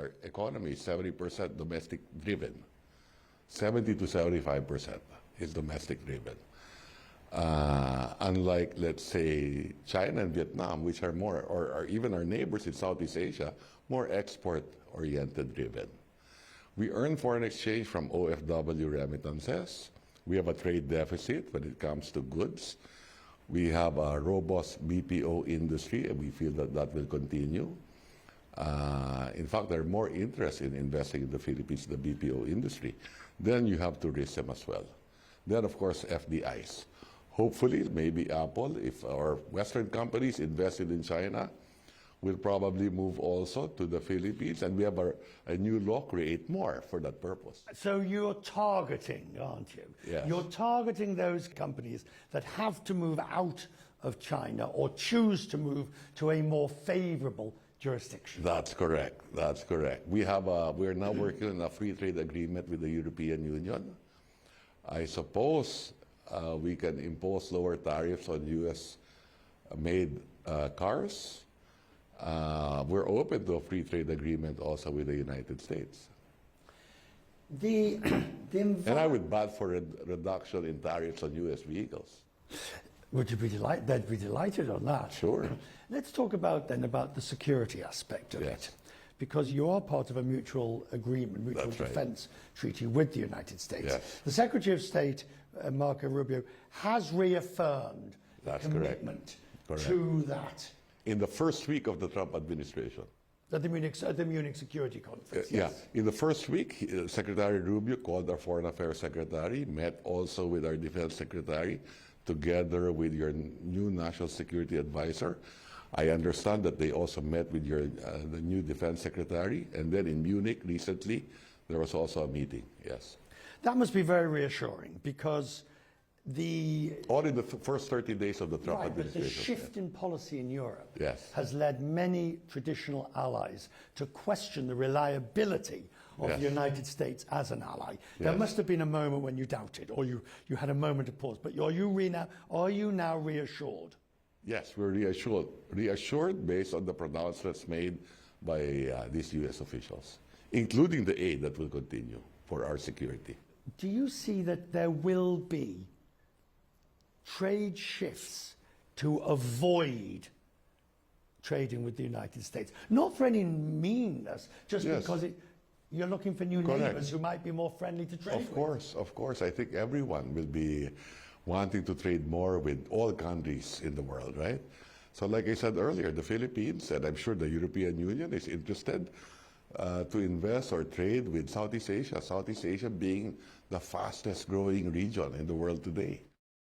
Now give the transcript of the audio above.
our economy is 70% domestic driven. 70 to 75% is domestic driven. Unlike, let's say, China and Vietnam, which are more, or even our neighbors in Southeast Asia, more export-oriented driven. We earn foreign exchange from OFW remittances. We have a trade deficit when it comes to goods. We have a robust BPO industry, and we feel that that will continue. In fact, there are more interest in investing in the Philippines, the BPO industry. Then you have tourism as well. Then, of course, FDIs. Hopefully, maybe Apple, if our Western companies invested in China, will probably move also to the Philippines, and we have a new law create more for that purpose. So you're targeting, aren't you? Yes. You're targeting those companies that have to move out of China or choose to move to a more favorable jurisdiction. That's correct. That's correct. We are now working on a free trade agreement with the European Union. I suppose we can impose lower tariffs on U.S.-made cars. We're open to a free trade agreement also with the United States. And I would bat for a reduction in tariffs on U.S. vehicles. Would you be delighted? They'd be delighted on that. Sure. Let's talk about the security aspect of it, because you are part of a mutual agreement, mutual defense treaty with the United States. Yes. The Secretary of State, Marco Rubio, has reaffirmed the commitment to that. In the first week of the Trump administration. At the Munich Security Conference, yes. Yeah. In the first week, Secretary Rubio called our Foreign Affairs Secretary, met also with our Defense Secretary, together with your new National Security Advisor. I understand that they also met with the new Defense Secretary, and then in Munich recently, there was also a meeting, yes. That must be very reassuring, because all in the first 30 days of the Trump administration. But the shift in policy in Europe has led many traditional allies to question the reliability of the United States as an ally. There must have been a moment when you doubted, or you had a moment of pause. But are you now reassured? Yes, we're reassured based on the pronouncements made by these U.S. officials, including the aid that will continue for our security. Do you see that there will be trade shifts to avoid trading with the United States? Not for any meanness, just because you're looking for new neighbors who might be more friendly to trade with. Of course. I think everyone will be wanting to trade more with all countries in the world, right? So like I said earlier, the Philippines, and I'm sure the European Union is interested to invest or trade with Southeast Asia, Southeast Asia being the fastest growing region in the world today.